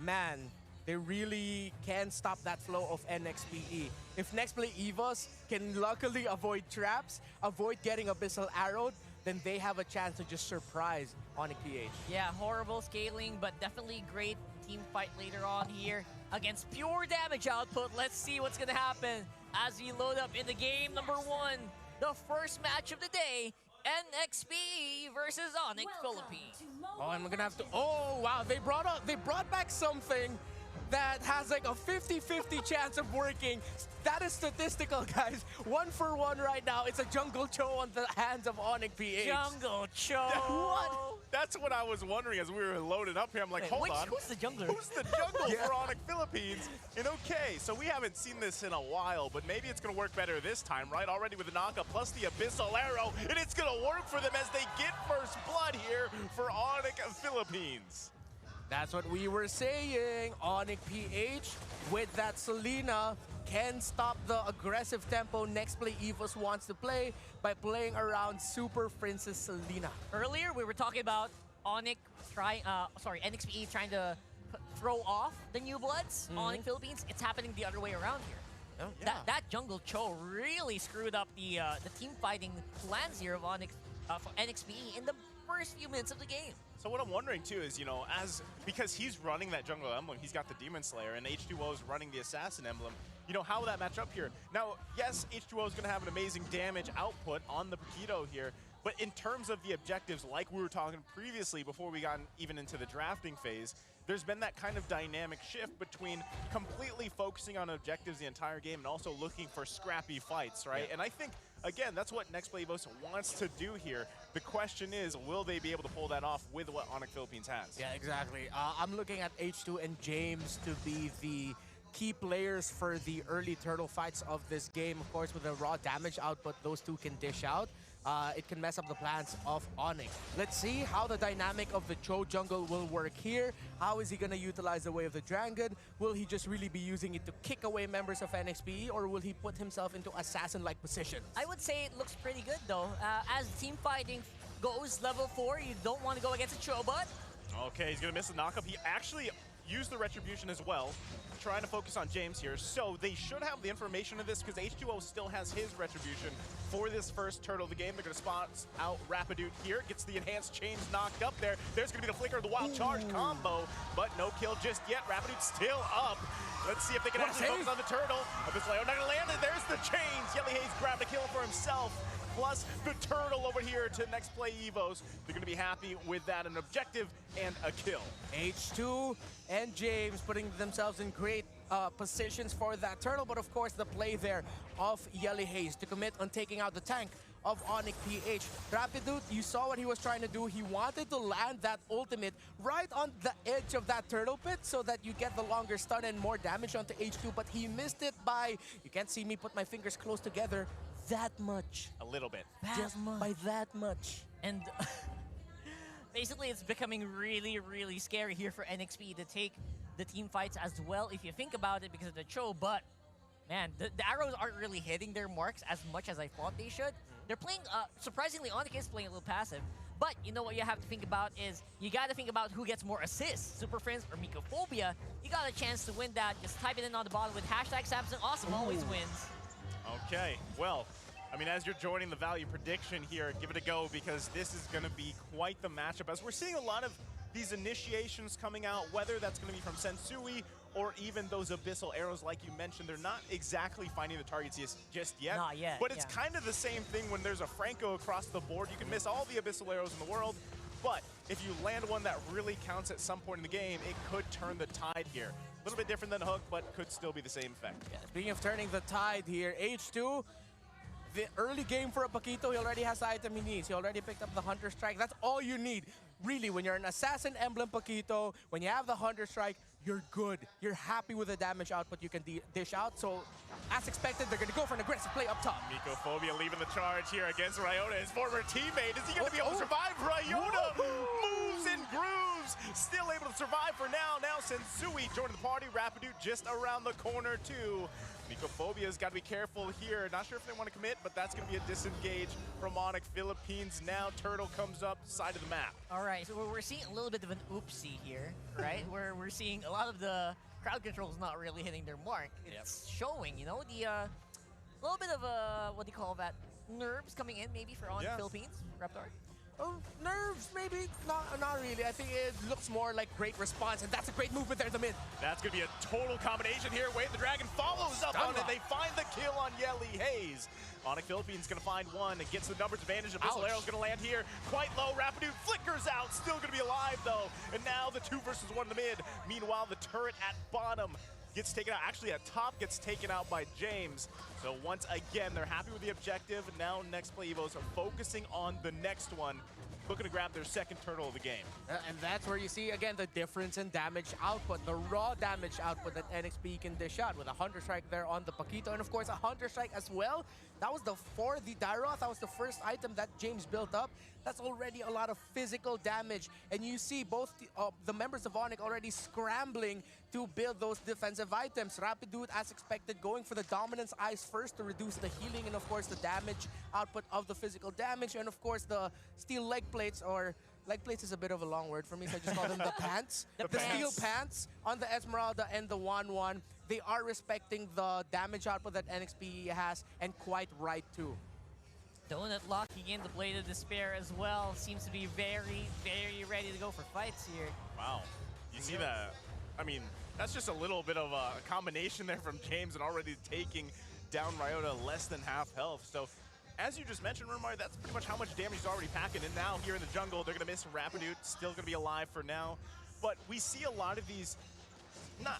man, they really can stop that flow of NXPE. If NXPE EVOS can luckily avoid traps, avoid getting Abyssal arrowed, then they have a chance to just surprise ONIC PH. Yeah, horrible scaling, but definitely great team fight later on here against pure damage output. Let's see what's gonna happen as we load up into game number 1. The first match of the day, NXPE versus ONIC Philippines. Oh, I'm gonna have to. Oh wow, they brought back something that has like a 50-50 chance of working. That is statistical, guys. 1-for-1 right now. It's a Jungle Cho on the hands of ONIC PH. Jungle Cho. What? That's what I was wondering as we were loading up here. I'm like, hold on. Who's the jungler? Who's the jungle for ONIC Philippines? And okay, so we haven't seen this in a while, but maybe it's going to work better this time, right? Already with the Naka plus the Abyssal Arrow, and it's going to work for them as they get first blood here for ONIC Philippines. That's what we were saying. ONIC PH with that Selena can stop the aggressive tempo NXPE EVOS wants to play by playing around Super Princess Selena. Earlier, we were talking about NXPE trying to throw off the New Bloods on Philippines. It's happening the other way around here. Oh, yeah. That Jungle Cho really screwed up the team fighting plans here of ONIC for NXPE in the first few minutes of the game. So what I'm wondering too is, you know, because he's running that jungle emblem, he's got the Demon Slayer, and H2O is running the Assassin emblem. You know, how will that match up here? Now, yes, H2O is going to have an amazing damage output on the Paquito here, but in terms of the objectives, like we were talking previously before we got even into the drafting phase, there's been that kind of dynamic shift between completely focusing on objectives the entire game and also looking for scrappy fights, right? Yeah. And I think, again, that's what NXPE EVOS wants to do here. The question is, will they be able to pull that off with what ONIC Philippines has? Yeah, exactly. I'm looking at H2 and James to be the key players for the early turtle fights of this game. Of course, with the raw damage output, those two can dish out. It can mess up the plans of ONIC. Let's see how the dynamic of the Cho jungle will work here. How is he going to utilize the Way of the Dragon? Will he just really be using it to kick away members of NXPE, or will he put himself into assassin-like positions? I would say it looks pretty good though. As team fighting goes level 4, you don't want to go against a Cho, but Okay, he's going to miss the knockup. He actually used the Retribution as well, trying to focus on James here. So they should have the information of this because H2O still has his Retribution for this first turtle of the game. They're going to spot out Rapidude here. Gets the enhanced chains knocked up there. There's going to be the flicker of the wild charge combo, but no kill just yet. Rapidude's still up. Let's see if they can actually focus on the turtle. Abyssal Arrow not going to land it. There's the chains. Yelly Hayes grabbed a kill for himself. Plus the turtle over here to NXPE EVOS. They're going to be happy with that, an objective and a kill. H2 and James putting themselves in great positions for that turtle, but of course the play there of Yelly Hayes to commit on taking out the tank of ONIC PH. Rapidude, you saw what he was trying to do. He wanted to land that ultimate right on the edge of that turtle pit so that you get the longer stun and more damage onto H2, but he missed it by, you can't see me put my fingers close together, that much. A little bit. Just by that much. And basically it's becoming really, really scary here for NXPE to take the team fights as well if you think about it because of the Cho, but man, the arrows aren't really hitting their marks as much as I thought they should. They're playing, surprisingly, ONIC is playing a little passive, but you know what you have to think about is you got to think about who gets more assists, Super Friends or Mycophobia. You got a chance to win that. Just type it in on the bottom with hashtag Samson Awesome always wins. Okay, well, I mean, as you're joining the value prediction here, give it a go because this is going to be quite the matchup. As we're seeing a lot of these initiations coming out, whether that's going to be from Sensui or even those Abyssal Arrows like you mentioned, they're not exactly finding the targets just yet. Not yet, but it's kind of the same thing when there's a Franco across the board. You can miss all the Abyssal Arrows in the world, but if you land one that really counts at some point in the game, it could turn the tide here. A little bit different than Hook, but could still be the same effect. Yeah, speaking of turning the tide here, H2, the early game for a Paquito, he already has the item he needs. He already picked up the Hunter Strike. That's all you need. Really, when you're an Assassin Emblem Paquito, when you have the Hunter Strike, you're good. You're happy with the damage output you can dish out. So, as expected, they're going to go for an aggressive play up top. Mycophobia leaving the charge here against Ryota, his former teammate. Is he going to be able to survive? Ryota moves and grooves moves, still able to survive for now. Now Sensui joining the party, Rapidu just around the corner too. Micophobia's got to be careful here. Not sure if they want to commit, but that's going to be a disengage from ONIC Philippines. Now Turtle comes up side of the map. All right, so we're seeing a little bit of an oopsie here, right? Where we're seeing a lot of the crowd controls not really hitting their mark. It's showing, you know, the little bit of what do you call that? Nerves coming in maybe for ONIC Philippines, Raptor? Oh, nerves, maybe? Not really. I think it looks more like great response, and that's a great movement there in the mid. That's going to be a total combination here. Wade the Dragon follows up on it. They find the kill on Yelly Hayes. ONIC Philippines going to find one. It gets the numbers advantage. The missile arrow's going to land here. Quite low. Rapidu flickers out. Still going to be alive, though. And now the 2 versus 1 in the mid. Meanwhile, the turret at bottom gets taken out. Actually, at top gets taken out by James. So once again, they're happy with the objective. Now NXPE Evos are focusing on the next one, looking to grab their second turtle of the game. And that's where you see, again, the difference in damage output, the raw damage output that NXPE can dish out with a Hunter Strike there on the Paquito, and of course a Hunter Strike as well. That was for the Dairoth. That was the first item that James built up. That's already a lot of physical damage. And you see both the members of ONIC already scrambling to build those defensive items. Rapidu, as expected, going for the Dominance Eyes first to reduce the healing and, of course, the damage output of the physical damage. And, of course, the steel leg plates, or leg plates is a bit of a long word for me, so I just call them the pants. The steel pants on the Esmeralda and the 1-1. They are respecting the damage output that NXPE has, and quite right, too. Donut locking in the Blade of Despair as well. Seems to be very, very ready to go for fights here. Wow. You see that? I mean, that's just a little bit of a combination there from James and already taking down Ryota less than half health. So, as you just mentioned, Rumar, that's pretty much how much damage he's already packing. And now here in the jungle, they're going to miss Rapidu. Still going to be alive for now. But we see a lot of these,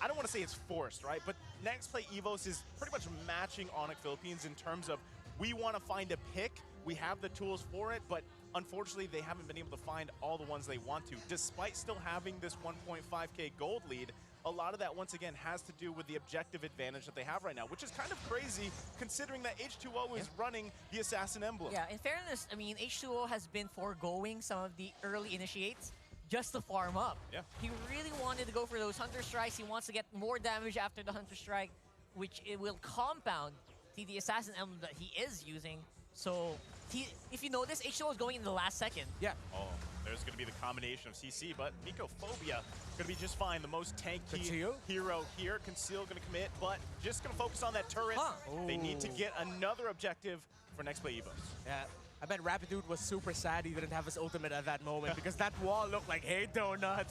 I don't want to say it's forced, right? But NXPLAY EVOS is pretty much matching ONIC Philippines in terms of we want to find a pick. We have the tools for it, but unfortunately, they haven't been able to find all the ones they want to. Despite still having this 1.5K gold lead, a lot of that, once again, has to do with the objective advantage that they have right now, which is kind of crazy considering that H2O is running the Assassin Emblem. Yeah, in fairness, I mean, H2O has been foregoing some of the early initiates just to farm up. Yeah. He really wanted to go for those Hunter Strikes. He wants to get more damage after the Hunter Strike, which it will compound to the Assassin Emblem that he is using. So, if you notice, H2O is going in the last second. Yeah. Oh, there's going to be the combination of CC, but Micophobiya going to be just fine. The most tanky hero here. Conceal going to commit, but just going to focus on that turret. They need to get another objective for NXPLAY EVOS. Yeah. I bet Rapidude was super sad he didn't have his ultimate at that moment because that wall looked like, hey, Donut,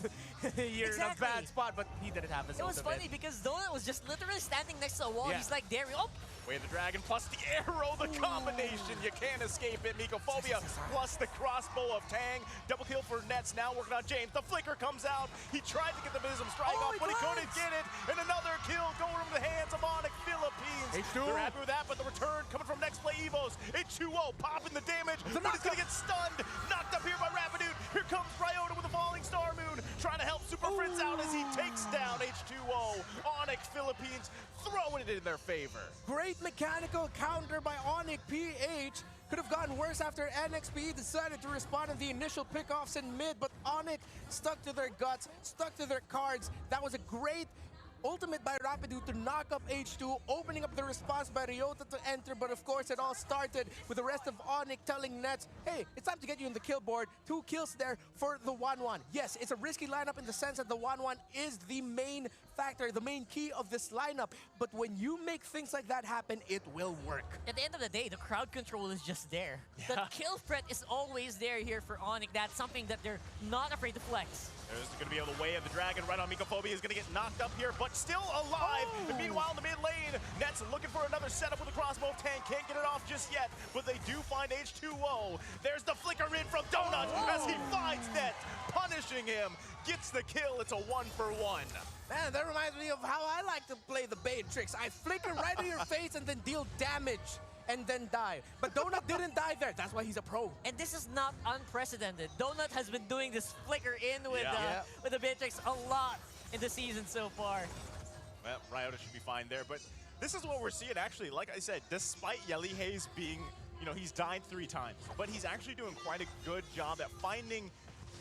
you're in a bad spot, but he didn't have his ultimate. It was funny because Donut was just literally standing next to a wall. He's like, there we go. Wade the Dragon plus the arrow, the combination. You can't escape it. Micophobiya plus the crossbow of Tang. Double kill for Nets, now working on James. The flicker comes out. He tried to get the Vism strike off, but he couldn't get it. And another kill going over the hands of ONIC Philippines. H2O. They're happy with that, but the return coming from NXPLAY EVOS. H2O popping the damage, but he's going to get stunned. Knocked up here by Rapidude. Here comes Ryota with a falling Star Moon, trying to help Super Fritz out as he takes down H2O. ONIC Philippines throwing it in their favor. Great mechanical counter by ONIC PH. Could have gotten worse after NXPE decided to respond in the initial pickoffs in mid, but ONIC stuck to their guts, stuck to their cards. That was a great ultimate by Rapidu to knock up H2, opening up the response by Ryota to enter, but of course it all started with the rest of ONIC telling Nets, hey, it's time to get you in the kill board. 2 kills there for the 1-1. Yes, it's a risky lineup in the sense that the 1-1 is the main factor, the main key of this lineup, but when you make things like that happen, it will work. At the end of the day, the crowd control is just there. The kill threat is always there here for ONIC. That's something that they're not afraid to flex. There's going to be the way of the Dragon right on Micophobiya. Is going to get knocked up here, but still alive. And meanwhile, in the mid lane, Nets looking for another setup with a crossbow. Tank can't get it off just yet, but they do find H2O. There's the flicker in from Donut as he finds Nets, punishing him. Gets the kill. It's a 1-for-1. Man, that reminds me of how I like to play the bait tricks. I flicker right in your face and then deal damage and then die. But Donut didn't die there. That's why he's a pro. And this is not unprecedented. Donut has been doing this flicker in with the Matrix a lot in the season so far. Well, Ryota should be fine there, but this is what we're seeing actually. Like I said, despite Yelly Hayes being, he's died 3 times, but he's actually doing quite a good job at finding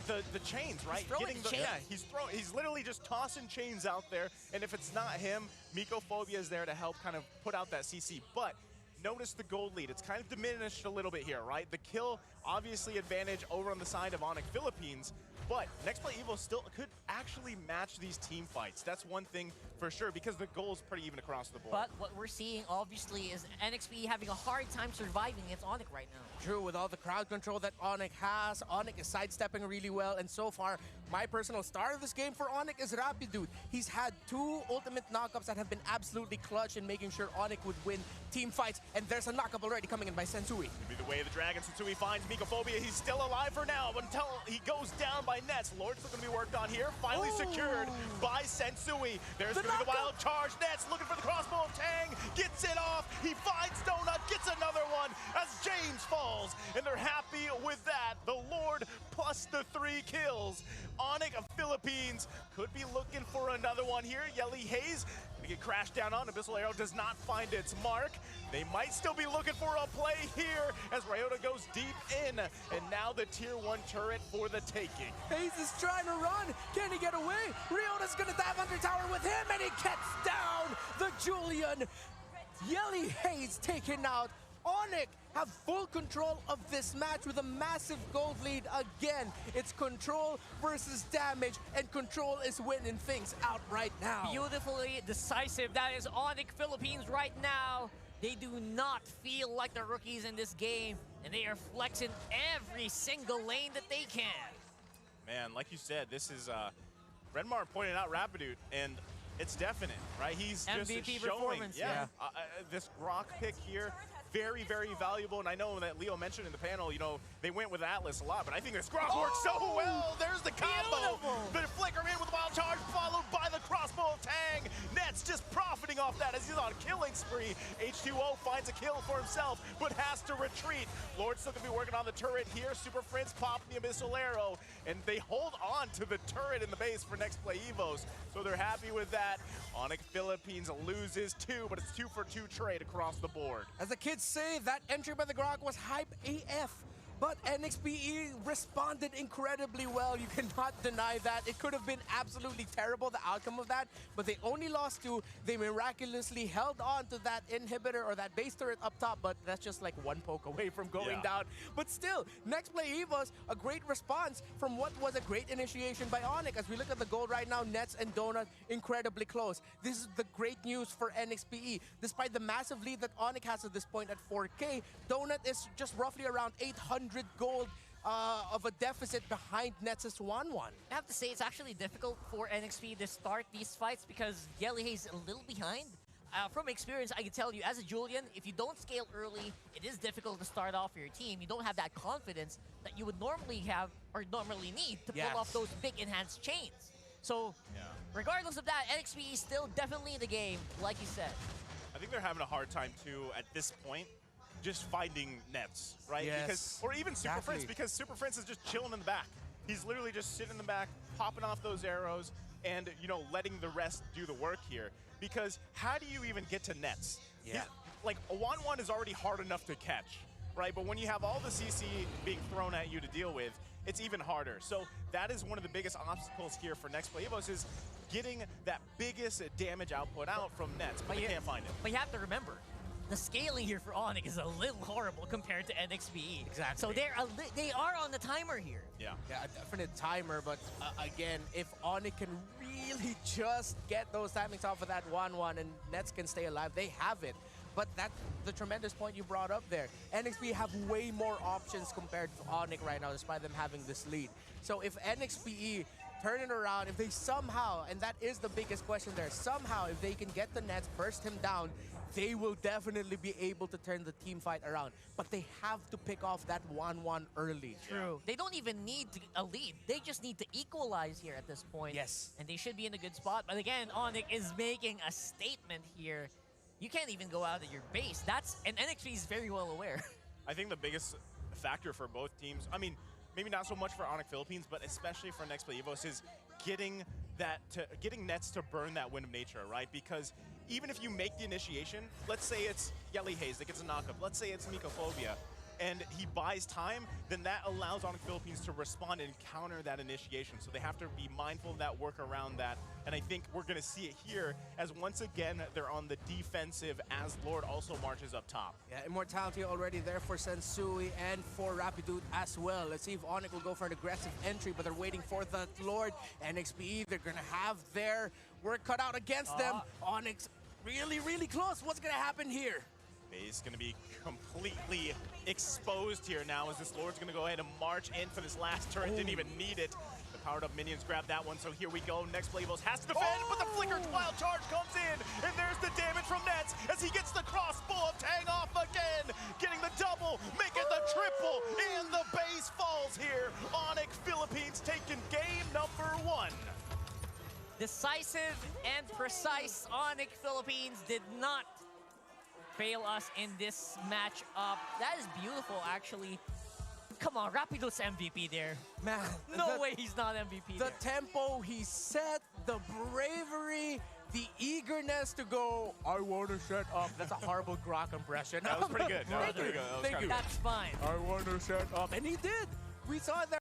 the chains, right? throwing the chains. Yeah, he's literally just tossing chains out there, and if it's not him, Mycophobia is there to help kind of put out that CC. But notice the gold lead. It's kind of diminished a little bit here, right? The kill, obviously advantage over on the side of ONIC Philippines, but NXPE Evo still could actually match these team fights. That's one thing for sure, because the goal is pretty even across the board. But what we're seeing, obviously, is NXPE having a hard time surviving against ONIC right now. True, with all the crowd control that ONIC has, ONIC is sidestepping really well, and so far, my personal star of this game for ONIC is Rapidude. He's had 2 ultimate knockups that have been absolutely clutch in making sure ONIC would win team fights, and there's a knockup already coming in by Sensui. Could be the way of the dragon. Sensui finds Mycophobia. He's still alive for now until he goes down by Nets. Lord's still going to be worked on here. Finally secured by Sensui. There's going to be the wild charge. Nets looking for the crossbow of Tang. Gets it off. He finds Donut. Gets another one as James falls. And they're happy with that. The Lord plus the 3 kills. ONIC of Philippines could be looking for another one here. Yelly Hayes gonna get crashed down on. Abyssal Arrow does not find its mark. They might still be looking for a play here as Ryota goes deep in. And now the tier 1 turret for the taking. Hayes is trying to run. Can he get away? Ryota's gonna dive under tower with him, and he gets down the Julian. Yelly Hayes taken out. ONIC have full control of this match with a massive gold lead again. It's control versus damage, and control is winning things out right now. Beautifully decisive. That is ONIC Philippines right now. They do not feel like the rookies in this game, and they are flexing every single lane that they can. Man, like you said, this is Redmar pointed out Rapidude, and it's definite, right? He's MVP just showing, performance, yeah. This Grok pick here, very, very valuable. And I know that Leo mentioned in the panel, you know, they went with Atlas a lot, but I think this Grok works so well. There's the combo. Beautiful. The flicker in with the wild charge, followed by the crossbow of Tang. Nets just profiting off that as he's on a killing spree. H2O finds a kill for himself, but has to retreat. Lord's still gonna be working on the turret here. Super Prince popping the Abyssal Arrow, and they hold on to the turret in the base for NXPE Evos, so they're happy with that. ONIC Philippines loses 2, but it's 2 for 2 trade across the board. As the kids say, that entry by the Grok was hype AF. But NXPE responded incredibly well. You cannot deny that. It could have been absolutely terrible, the outcome of that, but they only lost 2. They miraculously held on to that inhibitor or that base turret up top, but that's just like 1 poke away from going down. But still, NXPE Evos, a great response from what was a great initiation by ONIC. As we look at the gold right now, Nets and Donut incredibly close. This is the great news for NXPE. Despite the massive lead that ONIC has at this point at 4K, Donut is just roughly around 800 gold of a deficit behind Nets' 1-1. I have to say, it's actually difficult for NXP to start these fights because Yelly Hayes is a little behind. From experience, I can tell you, as a Julian, if you don't scale early, it is difficult to start off your team. You don't have that confidence that you would normally have or normally need to pull off those big enhanced chains. So, regardless of that, NXP is still definitely in the game, like you said. I think they're having a hard time, too, at this point, just finding Nets, right? Yes, because, or even Super Prince, because Super Prince is just chilling in the back. He's literally just sitting in the back, popping off those arrows, and, you know, letting the rest do the work here. Because how do you even get to Nets? Like, a 1-1 is already hard enough to catch, right? But when you have all the CC being thrown at you to deal with, it's even harder. So that is one of the biggest obstacles here for NXPE Evos, is getting that biggest damage output out from Nets, but they can't find it. But you have to remember, the scaling here for ONIC is a little horrible compared to NXPE. Exactly. So they are on the timer here. Yeah, a definite timer, but again, if ONIC can really just get those timings off of that 1-1 and Nets can stay alive, they have it. But that's the tremendous point you brought up there. NXPE have way more options compared to ONIC right now, despite them having this lead. So if NXPE turn it around, if they somehow, and that is the biggest question there, somehow if they can get the Nets, burst him down, they will definitely be able to turn the team fight around. But they have to pick off that 1-1 early. True. They don't even need a lead. They just need to equalize here at this point. Yes. And they should be in a good spot. But again, ONIC is making a statement here. You can't even go out of your base. And NXP is very well aware. I think the biggest factor for both teams, I mean, maybe not so much for ONIC Philippines, but especially for NXPE Evos, is getting Nets to burn that Wind of Nature, right? Because even if you make the initiation, let's say it's Yelly Hayes that gets a knockup, let's say it's Mycophobia, and he buys time, then that allows ONIC Philippines to respond and counter that initiation. So they have to be mindful of that, work around that. And I think we're going to see it here as once again they're on the defensive as Lord also marches up top. Yeah, immortality already there for Sensui and for Rapidude as well. Let's see if ONIC will go for an aggressive entry, but they're waiting for the Lord. NXPE, they're going to have their work cut out against them. ONIC really, really close. What's going to happen here? Base going to be completely exposed here now as this Lord's going to go ahead and march in for this last turret. Didn't even need it. The powered up minions grab that one, so here we go. NXPE has to defend, but the Flicker Wild Charge comes in, and there's the damage from Nets as he gets the crossbow of Tang off again, getting the double, making the triple, and the base falls here. ONIC Philippines taking game number 1. Decisive and precise ONIC Philippines did not fail us in this matchup. That is beautiful, actually. Come on, Rapidude's MVP there. Man, No way he's not MVP The there. tempo he set, the bravery, the eagerness to go, I want to set up. That's a horrible Grok impression. That was pretty good. That was Thank pretty you. good. That was Thank kinda you. good. That's fine. I want to set up. And he did. We saw that.